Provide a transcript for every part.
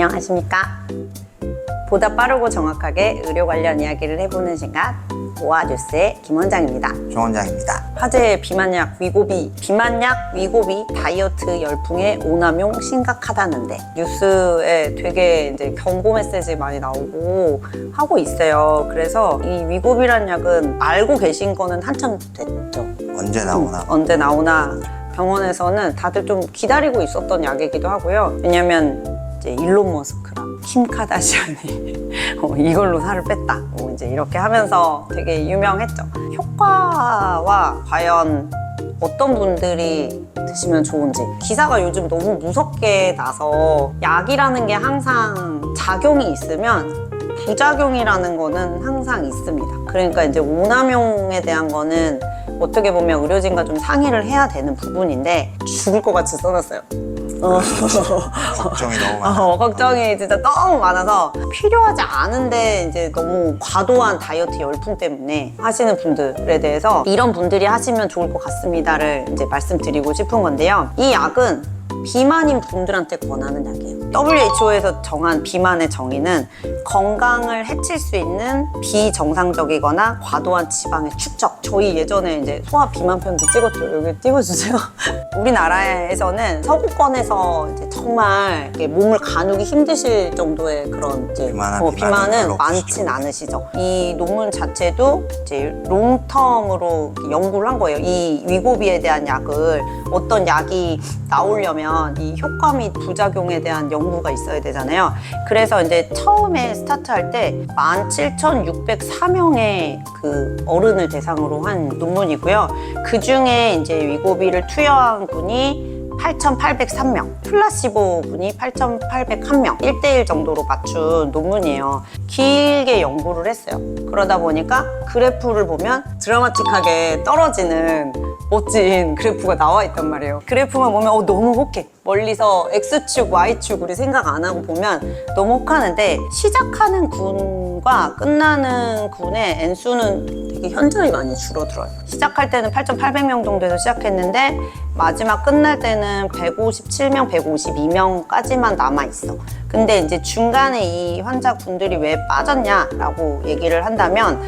안녕하십니까. 보다 빠르고 정확하게 의료 관련 이야기를 해보는 시간 모아뉴스의 김원장입니다. 정원장입니다. 화제의 비만약 위고비, 비만약 위고비 다이어트 열풍의 오남용 심각하다는데 뉴스에 되게 이제 경고 메시지 많이 나오고 하고 있어요. 그래서 이 위고비란 약은 알고 계신 거는 한참 됐죠. 언제 나오나? 언제 나오나 병원에서는 다들 좀 기다리고 있었던 약이기도 하고요. 왜냐면 이제 일론 머스크랑 킴 카다시안이 이걸로 살을 뺐다. 이제 이렇게 하면서 되게 유명했죠. 효과와 과연 어떤 분들이 드시면 좋은지 기사가 요즘 너무 무섭게 나서 약이라는 게 항상 작용이 있으면 부작용이라는 거는 항상 있습니다. 그러니까 이제 오남용에 대한 거는 어떻게 보면 의료진과 좀 상의를 해야 되는 부분인데 죽을 것 같이 써놨어요. 걱정이 너무 많아. 걱정이 진짜 너무 많아서 필요하지 않은데 이제 너무 과도한 다이어트 열풍 때문에 하시는 분들에 대해서 이런 분들이 하시면 좋을 것 같습니다를 이제 말씀드리고 싶은 건데요. 이 약은 비만인 분들한테 권하는 약이에요. WHO에서 정한 비만의 정의는 건강을 해칠 수 있는 비정상적이거나 과도한 지방의 축적. 저희 예전에 이제 소아 비만 편도 찍었죠. 여기 찍어주세요. 우리나라에서는 서구권에서 이제 정말 몸을 가누기 힘드실 정도의 그런 이제 비만은 많진 않으시죠. 이 논문 자체도 이제 롱텀으로 연구를 한 거예요. 이 위고비에 대한 약을 어떤 약이 나오려면 이 효과 및 부작용에 대한 연구가 있어야 되잖아요. 그래서 이제 처음에 스타트할 때 17,604명의 그 어른을 대상으로 한 논문이고요. 그 중에 이제 위고비를 투여한 분이 8,803명, 플라시보 분이 8,801명, 1대1 정도로 맞춘 논문이에요. 길게 연구를 했어요. 그러다 보니까 그래프를 보면 드라마틱하게 떨어지는 멋진 그래프가 나와 있단 말이에요. 그래프만 보면 너무 혹해. 멀리서 X축, Y축 우리 생각 안 하고 보면 너무 혹하는데 시작하는 군과 끝나는 군의 N수는 되게 현저히 많이 줄어들어요. 시작할 때는 8,800명 정도에서 시작했는데 마지막 끝날 때는 157명, 152명까지만 남아있어. 근데 이제 중간에 이 환자분들이 왜 빠졌냐라고 얘기를 한다면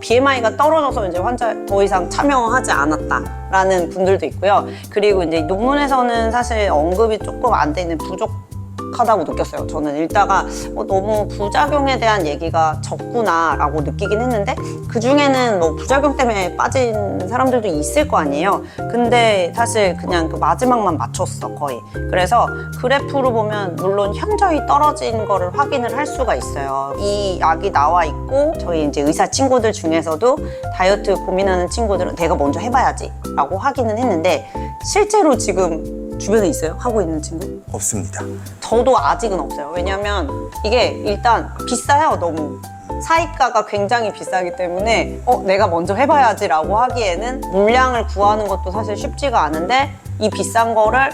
BMI가 떨어져서 이제 환자 더 이상 참여하지 않았다라는 분들도 있고요. 그리고 이제 논문에서는 사실 언급이 조금 안 돼 있는 부족하다고 느꼈어요. 저는 읽다가 너무 부작용에 대한 얘기가 적구나라고 느끼긴 했는데 그 중에는 뭐 부작용 때문에 빠진 사람들도 있을 거 아니에요. 근데 사실 그냥 그 마지막만 맞췄어 거의. 그래서 그래프로 보면 물론 현저히 떨어진 거를 확인을 할 수가 있어요. 이 약이 나와 있고 저희 이제 의사 친구들 중에서도 다이어트 고민하는 친구들은 내가 먼저 해봐야지 라고 하기는 했는데 실제로 지금 주변에 있어요? 하고 있는 친구? 없습니다. 저도 아직은 없어요. 왜냐면 이게 일단 비싸요, 너무. 사이가가 굉장히 비싸기 때문에 내가 먼저 해봐야지 라고 하기에는 물량을 구하는 것도 사실 쉽지가 않은데 이 비싼 거를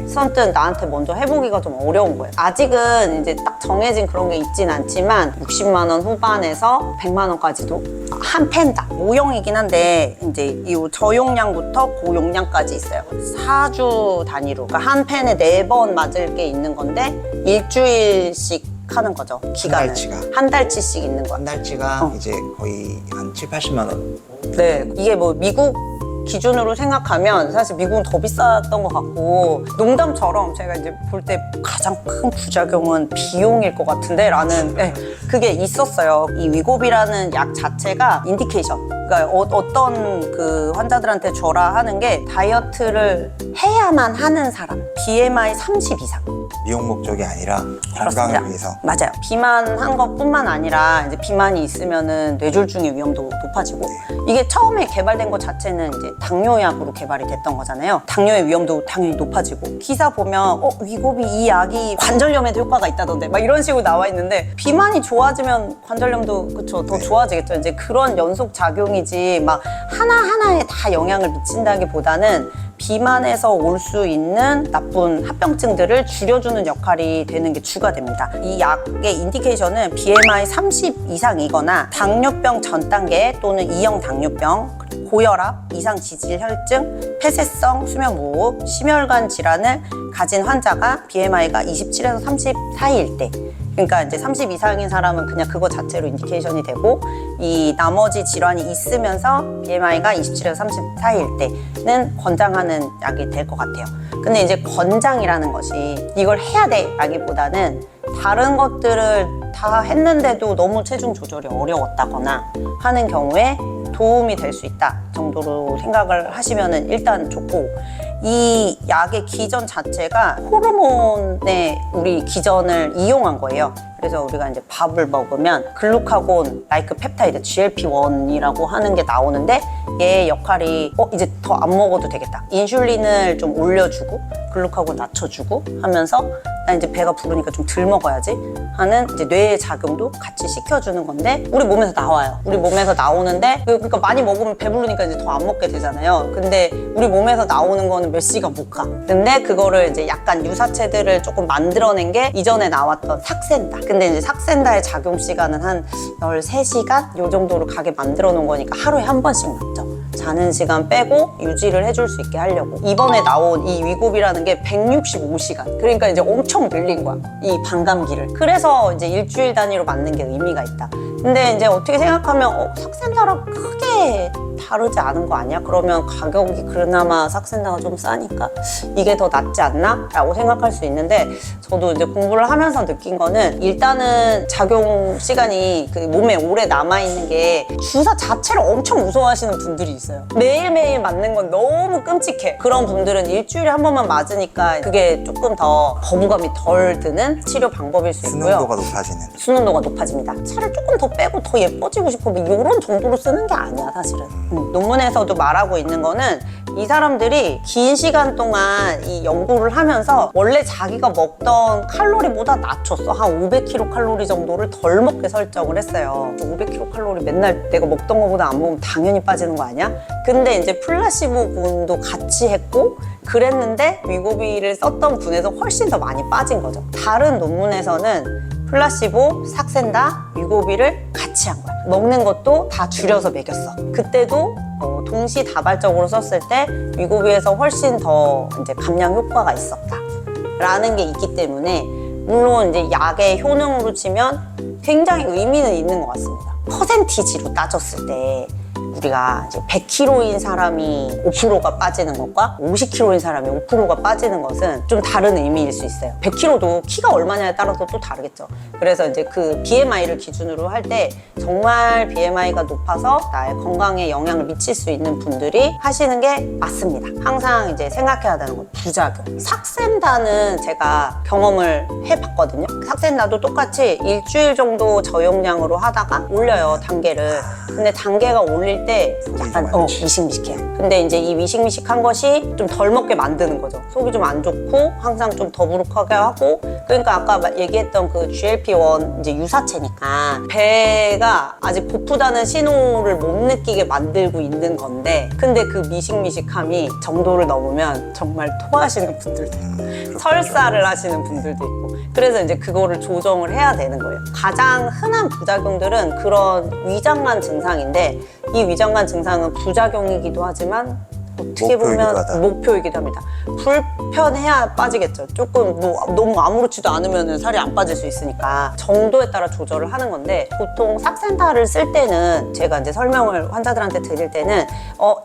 선뜻 나한테 먼저 해보기가 좀 어려운 거예요. 아직은 이제 딱 정해진 그런 게 있진 않지만 60만 원 후반에서 100만 원까지도 한 펜당 모형이긴 한데 이제 이 저용량부터 고용량까지 있어요. 4주 단위로 그러니까 한 펜에 4번 맞을 게 있는 건데 일주일씩 하는 거죠. 기간을. 한 달치씩 있는 거야. 한 달치가 이제 거의 한 7, 80만 원. 네, 이게 뭐 미국 기준으로 생각하면 사실 미국은 더 비쌌던 것 같고 농담처럼 제가 이제 볼 때 가장 큰 부작용은 비용일 것 같은데 라는 그게 있었어요. 이 위고비라는 약 자체가 인디케이션, 그러니까 어떤 그 환자들한테 줘라 하는 게 다이어트를 해야만 하는 사람, BMI 30 이상. 미용 목적이 아니라 건강을 위해서. 맞아요. 비만한 것뿐만 아니라 이제 비만이 있으면은 뇌졸중의 위험도 높아지고 이게 처음에 개발된 것 자체는 이제 당뇨약으로 개발이 됐던 거잖아요. 당뇨의 위험도 당연히 높아지고 기사 보면 위고비 이 약이 관절염에도 효과가 있다던데 막 이런 식으로 나와 있는데 비만이 좋아지면 관절염도 그쵸 더 좋아지겠죠. 이제 그런 연속 작용이지 막 하나하나에 다 영향을 미친다기보다는 비만에서 올 수 있는 나쁜 합병증들을 줄여주는 역할이 되는 게 주가 됩니다. 이 약의 인디케이션은 BMI 30 이상이거나 당뇨병 전 단계 또는 2형 당뇨병, 고혈압, 이상 지질 혈증, 폐쇄성 수면 무호흡, 심혈관 질환을 가진 환자가 BMI가 27에서 30 사이일 때, 그러니까 이제 30 이상인 사람은 그냥 그거 자체로 인디케이션이 되고, 이 나머지 질환이 있으면서 BMI가 27에서 30 사이일 때는 권장하는 약이 될 것 같아요. 근데 이제 권장이라는 것이 이걸 해야 돼 라기보다는 다른 것들을 다 했는데도 너무 체중 조절이 어려웠다거나 하는 경우에 도움이 될 수 있다 정도로 생각을 하시면 일단 좋고, 이 약의 기전 자체가 호르몬의 우리 기전을 이용한 거예요. 그래서 우리가 이제 밥을 먹으면 글루카곤 라이크 펩타이드 GLP-1이라고 하는 게 나오는데, 얘의 역할이 이제 더 안 먹어도 되겠다, 인슐린을 좀 올려주고 글루카곤 낮춰주고 하면서 나 이제 배가 부르니까 좀 덜 먹어야지 하는 이제 뇌의 작용도 같이 시켜주는 건데, 우리 몸에서 나와요. 우리 몸에서 나오는데, 그러니까 많이 먹으면 배부르니까 이제 더 안 먹게 되잖아요. 근데 우리 몸에서 나오는 거는 몇 시간 못 가. 근데 그거를 이제 약간 유사체들을 조금 만들어낸 게 이전에 나왔던 삭센다. 근데 이제 삭센다의 작용 시간은 한 13시간 요 정도로 가게 만들어 놓은 거니까 하루에 한 번씩 맞죠. 자는 시간 빼고 유지를 해줄 수 있게 하려고. 이번에 나온 이 위고비라는 게 165시간. 그러니까 이제 엄청 늘린 거야, 이 반감기를. 그래서 이제 일주일 단위로 맞는 게 의미가 있다. 근데 이제 어떻게 생각하면 삭센다랑 크게 다르지 않은 거 아니야? 그러면 가격이 그나마 삭센다가 좀 싸니까 이게 더 낫지 않나? 라고 생각할 수 있는데, 저도 이제 공부를 하면서 느낀 거는 일단은 작용 시간이 그 몸에 오래 남아있는 게, 주사 자체를 엄청 무서워하시는 분들이 있어요. 매일매일 맞는 건 너무 끔찍해. 그런 분들은 일주일에 한 번만 맞으니까 그게 조금 더 거부감이 덜 드는 치료 방법일 수 있고요. 수능도가 높아지는. 수능도가 높아집니다. 살을 조금 더 빼고 더 예뻐지고 싶어, 뭐 이런 정도로 쓰는 게 아니야 사실은. 논문에서도 말하고 있는 거는 이 사람들이 긴 시간 동안 이 연구를 하면서 원래 자기가 먹던 칼로리보다 낮췄어. 한 500kcal 정도를 덜 먹게 설정을 했어요. 500kcal 맨날 내가 먹던 거보다 안 먹으면 당연히 빠지는 거 아니야? 근데 이제 플라시보 분도 같이 했고 그랬는데 위고비를 썼던 분에서 훨씬 더 많이 빠진 거죠. 다른 논문에서는 플라시보, 삭센다, 위고비를 같이 한 거야. 먹는 것도 다 줄여서 먹였어. 그때도 동시다발적으로 썼을 때 위고비에서 훨씬 더 이제 감량 효과가 있었다 라는 게 있기 때문에, 물론 이제 약의 효능으로 치면 굉장히 의미는 있는 것 같습니다. 퍼센티지로 따졌을 때 우리가 이제 100kg인 사람이 5%가 빠지는 것과 50kg인 사람이 5%가 빠지는 것은 좀 다른 의미일 수 있어요. 100kg도 키가 얼마냐에 따라서 또 다르겠죠. 그래서 이제 그 BMI를 기준으로 할 때 정말 BMI가 높아서 나의 건강에 영향을 미칠 수 있는 분들이 하시는 게 맞습니다. 항상 이제 생각해야 되는 건 부작용. 삭센다는 제가 경험을 해봤거든요. 삭센다도 똑같이 일주일 정도 저용량으로 하다가 올려요, 단계를. 근데 단계가 올릴 때 약간 미식미식해요. 근데 이제 이 미식미식한 것이 좀 덜 먹게 만드는 거죠. 속이 좀 안 좋고 항상 좀 더부룩하게 하고. 그러니까 아까 얘기했던 그 GLP-1 이제 유사체니까 배가 아직 고프다는 신호를 못 느끼게 만들고 있는 건데, 근데 그 미식미식함이 정도를 넘으면 정말 토하시는 분들도 있고 설사를 하시는 분들도 있고, 그래서 이제 그거를 조정을 해야 되는 거예요. 가장 흔한 부작용들은 그런 위장관 증상인데, 이 위장관 증상은 부작용이기도 하지만 어떻게 보면 목표이기도 합니다. 불편해야 빠지겠죠. 조금 너무 아무렇지도 않으면 살이 안 빠질 수 있으니까 정도에 따라 조절을 하는 건데, 보통 삭센타를 쓸 때는 제가 이제 설명을 환자들한테 드릴 때는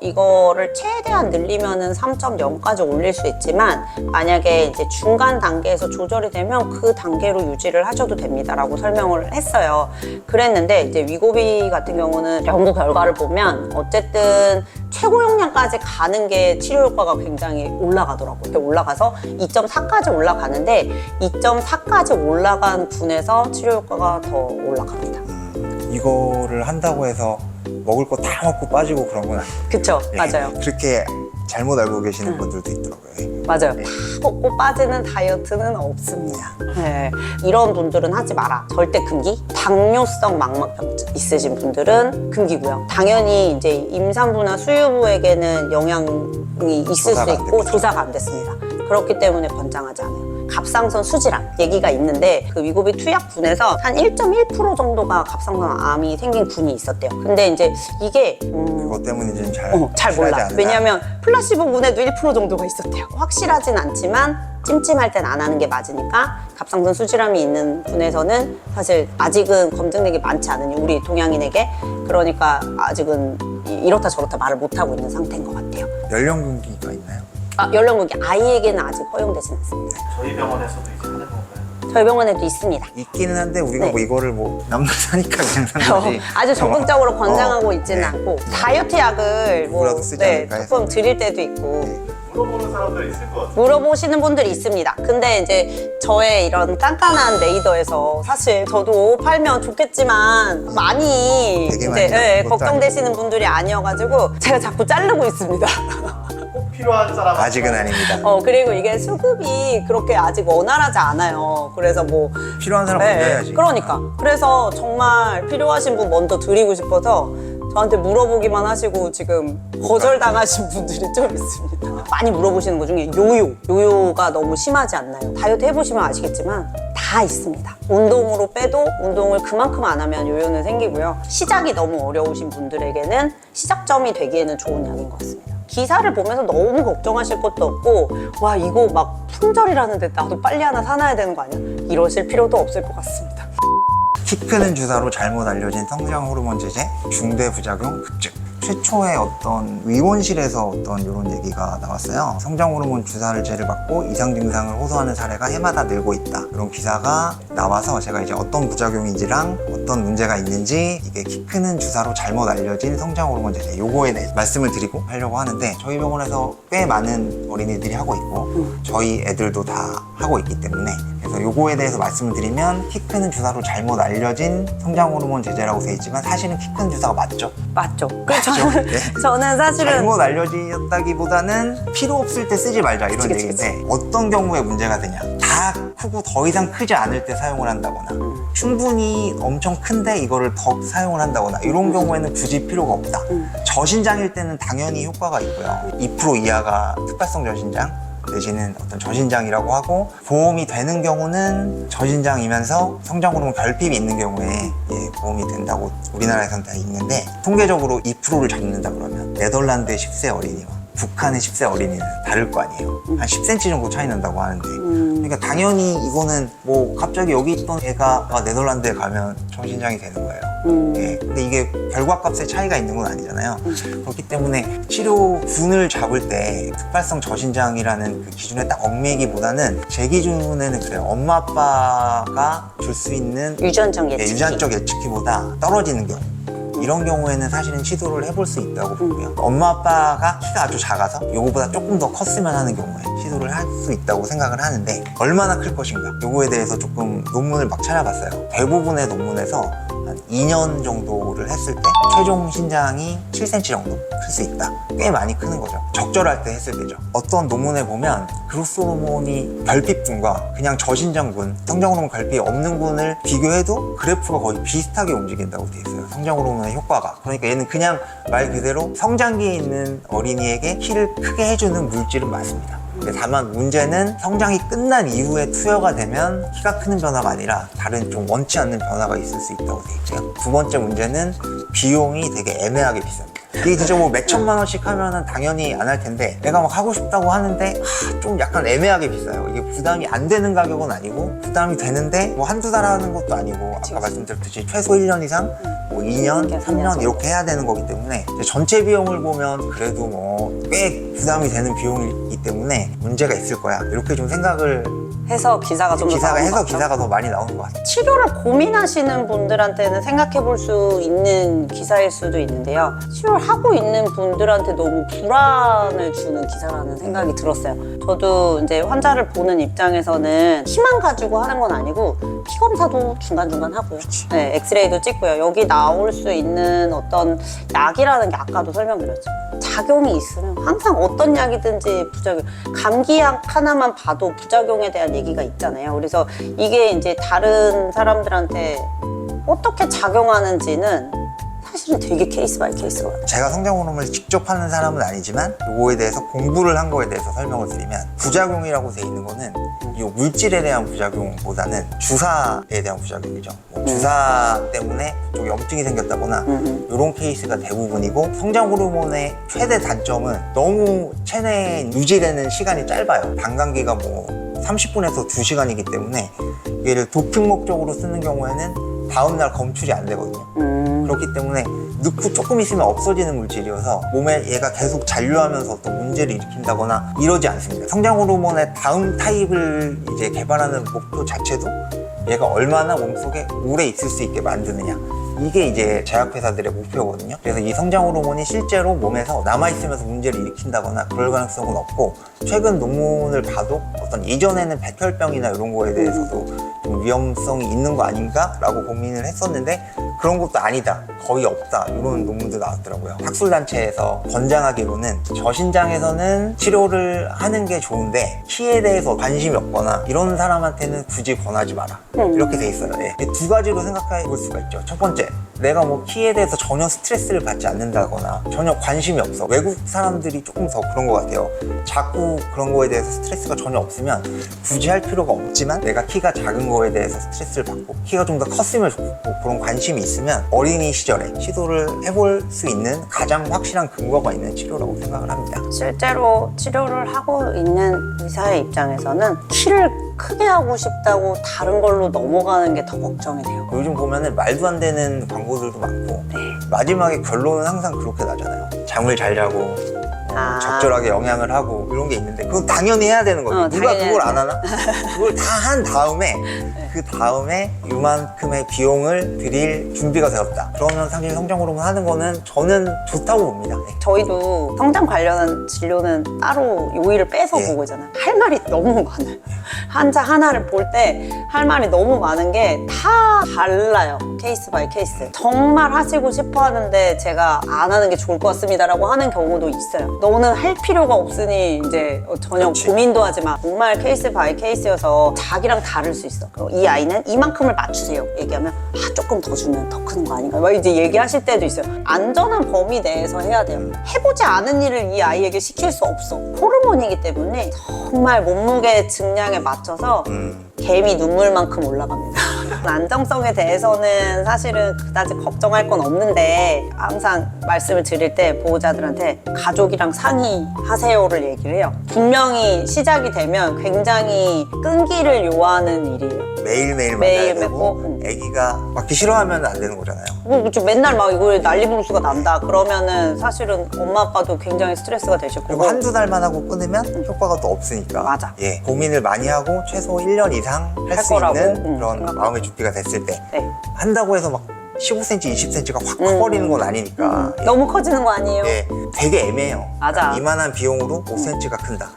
이거를 최대한 늘리면은 3.0까지 올릴 수 있지만, 만약에 이제 중간 단계에서 조절이 되면 그 단계로 유지를 하셔도 됩니다라고 설명을 했어요. 그랬는데 이제 위고비 같은 경우는 연구 결과를 보면 어쨌든 최고 용량까지 가는 게 치료 효과가 굉장히 올라가더라고요. 이렇게 올라가서 2.4까지 올라가는데 2.4까지 올라간 분에서 치료 효과가 더 올라갑니다. 이거를 한다고 해서 먹을 거 다 먹고 빠지고 그런 건 아니에요. 그쵸, 네, 맞아요. 그렇게 잘못 알고 계시는 분들도 있더라고요. 맞아요. 다 먹고 빠지는 다이어트는 없습니다. 네. 이런 분들은 하지 마라. 절대 금기. 당뇨성 망막병증 있으신 분들은 금기고요. 당연히 이제 임산부나 수유부에게는 영향이 있을 수 있고 조사가 안 됐습니다. 그렇기 때문에 권장하지 않아요. 갑상선 수질암 얘기가 있는데 그 위고비 투약군에서 한 1.1% 정도가 갑상선암이 생긴 군이 있었대요. 근데 이제 이게 그것 때문인지는 잘 잘 확실하지 몰라. 않으나 왜냐하면 플라시보 군에도 1% 정도가 있었대요. 확실하진 않지만 찜찜할 땐 안 하는 게 맞으니까 갑상선 수질암이 있는 군에서는 사실 아직은 검증된 게 많지 않으니 우리 동양인에게 그러니까 아직은 이렇다 저렇다 말을 못하고 있는 상태인 것 같아요. 연령군기가 있나요? 연령국이 아이에게는 아직 허용되진 않습니다. 저희 병원에서도 이제 하는 건가요? 저희 병원에도 있습니다. 있기는 한데 우리가 네. 뭐 이거를 뭐 남들 사니까 그냥 산 거지. 아주 적극적으로 권장하고 있지는 네. 않고 다이어트 약을 뭐 누구라도 쓰지 않을까 해서. 조금 드릴 때도 있고 물어보는 사람들 있을 것 같아요. 물어보시는 분들이 있습니다. 근데 이제 저의 이런 깐깐한 레이더에서 사실 저도 팔면 좋겠지만 많이 되게 이제 많이 나오는 것도 걱정되시는 분들이 아니어가지고 제가 자꾸 자르고 있습니다. 꼭 필요한 사람 아직은 아닙니다. 그리고 이게 수급이 그렇게 아직 원활하지 않아요. 그래서 뭐 필요한 사람 먼저 해야지. 그러니까. 그래서 정말 필요하신 분 먼저 드리고 싶어서 저한테 물어보기만 하시고 지금 거절당하신 분들이 좀 있습니다. 많이 물어보시는 것 중에 요요가 너무 심하지 않나요? 다이어트 해보시면 아시겠지만 다 있습니다. 운동으로 빼도 운동을 그만큼 안 하면 요요는 생기고요. 시작이 너무 어려우신 분들에게는 시작점이 되기에는 좋은 약인 것 같습니다. 기사를 보면서 너무 걱정하실 것도 없고 와 이거 막 품절이라는데 나도 빨리 하나 사놔야 되는 거 아니야? 이러실 필요도 없을 것 같습니다. 키 크는 주사로 잘못 알려진 성장 호르몬 제제 중대 부작용 급증. 최초의 어떤 의원실에서 어떤 이런 얘기가 나왔어요. 성장 호르몬 주사제를 받고 이상 증상을 호소하는 사례가 해마다 늘고 있다. 그런 기사가 나와서 제가 이제 어떤 부작용인지랑 어떤 문제가 있는지 이게 키 크는 주사로 잘못 알려진 성장 호르몬 제제 요거에 대해 말씀을 드리고 하려고 하는데 저희 병원에서 꽤 많은 어린이들이 하고 있고 저희 애들도 다 하고 있기 때문에 그래서 요거에 대해서 말씀을 드리면 키 크는 주사로 잘못 알려진 성장 호르몬 제제라고 돼 있지만 사실은 키 크는 주사가 맞죠? 맞죠? 맞죠? 네. 저는 사실은 잘못 알려졌다기보다는 필요 없을 때 쓰지 말자 이런 그치, 얘기인데 어떤 경우에 문제가 되냐 다 크고 더 이상 크지 않을 때 사용을 한다거나 충분히 엄청 큰데 이거를 더 사용을 한다거나 이런 경우에는 굳이 필요가 없다. 저신장일 때는 당연히 효과가 있고요. 2% 이하가 특발성 저신장 내지는 어떤 저신장이라고 하고 보험이 되는 경우는 저신장이면서 성장 호르몬 결핍이 있는 경우에 보험이 된다고 우리나라에서는 다 있는데 통계적으로 2%를 잡는다 그러면 네덜란드의 10세 어린이와 북한의 10세 어린이는 다를 거 아니에요. 한 10cm 정도 차이 난다고 하는데 그러니까 당연히 이거는 뭐 갑자기 여기 있던 애가 네덜란드에 가면 저신장이 되는 거예요. 근데 이게 결과값의 차이가 있는 건 아니잖아요. 그렇기 때문에 치료군을 잡을 때 특발성 저신장이라는 그 기준에 딱 얽매이기보다는 제 기준에는 그래요. 엄마 아빠가 줄 수 있는 유전적 예측기. 유전적 예측기보다 떨어지는 경우 이런 경우에는 사실은 시도를 해볼 수 있다고 보고요. 엄마 아빠가 키가 아주 작아서 요거보다 조금 더 컸으면 하는 경우에 시도를 할 수 있다고 생각을 하는데 얼마나 클 것인가 요거에 대해서 조금 논문을 막 찾아봤어요. 대부분의 논문에서 한 2년 정도를 했을 때 최종 신장이 7cm 정도 클 수 있다. 꽤 많이 크는 거죠. 적절할 때 했을 때죠. 어떤 논문에 보면 그로스 호르몬이 결핍군과 그냥 저신장군, 성장 호르몬 결핍이 없는 군을 비교해도 그래프가 거의 비슷하게 움직인다고 돼 있어요. 성장 호르몬의 효과가. 그러니까 얘는 그냥 말 그대로 성장기에 있는 어린이에게 키를 크게 해주는 물질은 맞습니다. 다만 문제는 성장이 끝난 이후에 투여가 되면 키가 크는 변화가 아니라 다른 좀 원치 않는 변화가 있을 수 있다고 돼 있고요. 두 번째 문제는 비용이 되게 애매하게 비쌉니다. 이게 진짜 뭐 몇 천만 원씩 하면은 당연히 안 할 텐데 내가 막 하고 싶다고 하는데 좀 약간 애매하게 비싸요. 이게 부담이 안 되는 가격은 아니고 부담이 되는데 뭐 한두 달 하는 것도 아니고 아까 말씀드렸듯이 최소 1년 이상 뭐 2년, 3년 이렇게 해야 되는 거기 때문에 전체 비용을 보면 그래도 뭐 꽤 부담이 되는 비용이기 때문에 문제가 있을 거야. 이렇게 좀 생각을 해서 기사가 좀 더 나온 것 같죠? 기사가 더 많이 나오는 것 같아요. 치료를 고민하시는 분들한테는 생각해 볼 수 있는 기사일 수도 있는데요. 치료를 하고 있는 분들한테 너무 불안을 주는 기사라는 생각이 들었어요. 저도 이제 환자를 보는 입장에서는 키만 가지고 하는 건 아니고 피 검사도 중간중간 하고요. 네, 엑스레이도 찍고요. 여기 나올 수 있는 어떤 약이라는 게 아까도 설명드렸죠. 작용이 있으면 항상 어떤 약이든지 부작용, 감기약 하나만 봐도 부작용에 대한 얘기가 있잖아요. 그래서 이게 이제 다른 사람들한테 어떻게 작용하는지는 사실은 되게 케이스 바이 케이스가 많아요. 제가 성장 호르몬을 직접 하는 사람은 아니지만 이거에 대해서 공부를 한 거에 대해서 설명을 드리면 부작용이라고 돼 있는 거는 이 물질에 대한 부작용보다는 주사에 대한 부작용이죠. 뭐 주사 때문에 좀 염증이 생겼다거나 이런 케이스가 대부분이고 성장 호르몬의 최대 단점은 너무 체내에 유지되는 시간이 짧아요. 방광기가 뭐 30분에서 2시간이기 때문에 얘를 도핑 목적으로 쓰는 경우에는 다음날 검출이 안 되거든요. 그렇기 때문에 넣고 조금 있으면 없어지는 물질이어서 몸에 얘가 계속 잔류하면서 어떤 문제를 일으킨다거나 이러지 않습니다. 성장 호르몬의 다음 타입을 이제 개발하는 목표 자체도 얘가 얼마나 몸속에 오래 있을 수 있게 만드느냐, 이게 이제 제약회사들의 목표거든요. 그래서 이 성장 호르몬이 실제로 몸에서 남아있으면서 문제를 일으킨다거나 그럴 가능성은 없고, 최근 논문을 봐도 어떤 이전에는 백혈병이나 이런 거에 대해서도 좀 위험성이 있는 거 아닌가라고 고민을 했었는데 그런 것도 아니다, 거의 없다, 이런 논문도 나왔더라고요. 학술단체에서 권장하기로는 저신장에서는 치료를 하는 게 좋은데 키에 대해서 관심이 없거나 이런 사람한테는 굳이 권하지 마라, 이렇게 돼 있어요. 예. 두 가지로 생각해 볼 수가 있죠. 첫 번째, 내가 뭐 키에 대해서 전혀 스트레스를 받지 않는다거나 전혀 관심이 없어. 외국 사람들이 조금 더 그런 것 같아요. 자꾸 그런 거에 대해서 스트레스가 전혀 없으면 굳이 할 필요가 없지만, 내가 키가 작은 거에 대해서 스트레스를 받고 키가 좀 더 컸으면 좋겠고 그런 관심이 있으면 어린이 시절에 시도를 해볼 수 있는 가장 확실한 근거가 있는 치료라고 생각을 합니다. 실제로 치료를 하고 있는 의사의 입장에서는 키를 크게 하고 싶다고 다른 걸로 넘어가는 게 더 걱정이 돼요. 요즘 보면은 말도 안 되는 광고들도 많고 마지막에 결론은 항상 그렇게 나잖아요. 잠을 잘 자고 적절하게 영양을 하고 이런 게 있는데 그건 당연히 해야 되는 거죠. 누가 그걸 안 하나? 그걸 다 한 다음에 그 다음에 이만큼의 비용을 드릴 준비가 되었다. 그러면 사실 성장 호르몬 하는 거는 저는 좋다고 봅니다. 네. 저희도 성장 관련한 진료는 따로 요일을 빼서 보고 있잖아요. 할 말이 너무 많아요. 환자 하나를 볼 때 할 말이 너무 많은 게 다 달라요. 케이스 바이 케이스. 정말 하시고 싶어 하는데 제가 안 하는 게 좋을 것 같습니다라고 하는 경우도 있어요. 너는 할 필요가 없으니 이제 전혀 그렇지. 고민도 하지 마. 정말 케이스 바이 케이스여서 자기랑 다를 수 있어. 이 아이는 이만큼을 맞추세요. 얘기하면 조금 더 주면 더 크는 거 아닌가? 막 이제 얘기하실 때도 있어요. 안전한 범위 내에서 해야 돼요. 해보지 않은 일을 이 아이에게 시킬 수 없어. 호르몬이기 때문에 정말 몸무게 증량에 맞춰서 개미 눈물만큼 올라갑니다. 안정성에 대해서는 사실은 그다지 걱정할 건 없는데, 항상 말씀을 드릴 때 보호자들한테 가족이랑 상의하세요를 얘기를 해요. 분명히 시작이 되면 굉장히 끈기를 요하는 일이에요. 매일매일 매일 만나야 되고 애기가 맞기 싫어하면 안 되는 거잖아요. 그렇죠. 맨날 막 이걸 난리부르스가 난다 그러면은 사실은 엄마 아빠도 굉장히 스트레스가 되실 그리고 거고. 한두 달만 하고 끊으면 효과가 또 없으니까. 맞아. 예, 고민을 많이 하고 최소 1년 이상 할 수 거라고. 있는 그런 생각하고. 마음의 준비가 됐을 때 네. 한다고 해서 막 15cm, 20cm가 확 커버리는 건 아니니까. 예. 너무 커지는 거 아니에요? 예, 되게 애매해요. 맞아. 이만한 비용으로 5cm가 큰다.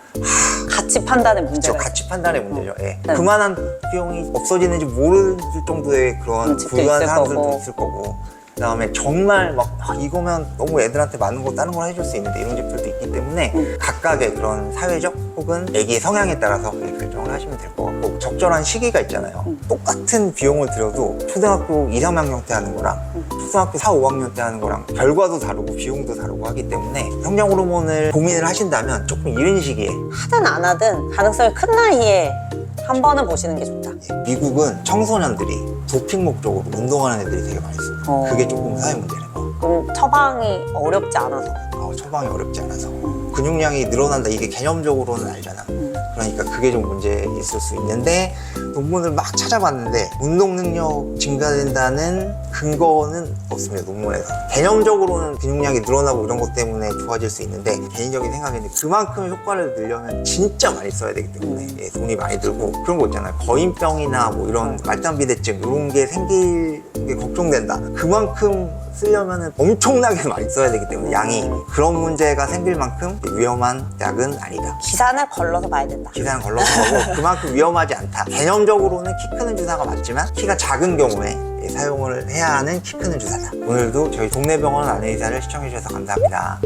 가치 판단의 문제가 저 가치 판단의 문제죠. 예. 네. 그만한 비용이 없어지는지 모를 정도의 그런 집도 부유한 있을 사람들도 거고. 있을 거고. 그다음에 정말 막 이거면 너무 애들한테 맞는 거 다른 걸 해줄 수 있는데 이런 집들도 있기 때문에 각각의 그런 사회적 혹은 애기의 성향에 따라서 결정을 하시면 될 것 같고, 적절한 시기가 있잖아요. 똑같은 비용을 들여도 초등학교 2, 3학년 때 하는 거랑 초등학교 4, 5학년 때 하는 거랑 결과도 다르고 비용도 다르고 하기 때문에 성장 호르몬을 고민을 하신다면 조금 이른 시기에, 하든 안 하든 가능성이 큰 나이에 한 번은 보시는 게 좋다. 미국은 청소년들이 도핑 목적으로 운동하는 애들이 되게 많이 있어요. 그게 조금 사회 문제래요. 그럼 처방이 어렵지 않아서. 처방이 어렵지 않아서. 근육량이 늘어난다, 이게 개념적으로는 알잖아. 그러니까 그게 좀 문제 있을 수 있는데, 논문을 막 찾아봤는데 운동 능력 증가된다는 근거는 없습니다, 논문에서. 개념적으로는 근육량이 늘어나고 이런 것 때문에 좋아질 수 있는데, 개인적인 생각인데 그만큼 효과를 내려면 진짜 많이 써야 되기 때문에 예, 돈이 많이 들고, 그런 거 있잖아요. 거인병이나 뭐 이런 말단비대증 이런 게 생길 게 걱정된다. 그만큼 쓰려면 엄청나게 많이 써야 되기 때문에 양이, 그런 문제가 생길 만큼 위험한 약은 아니다. 기산을 걸러서 봐야 된다. 기사는 걸러서 보고 그만큼 위험하지 않다. 개념적으로는 키 크는 주사가 맞지만 키가 작은 경우에 사용을 해야 하는 키 크는 주사다. 오늘도 저희 동네 병원 안내의사를 시청해 주셔서 감사합니다.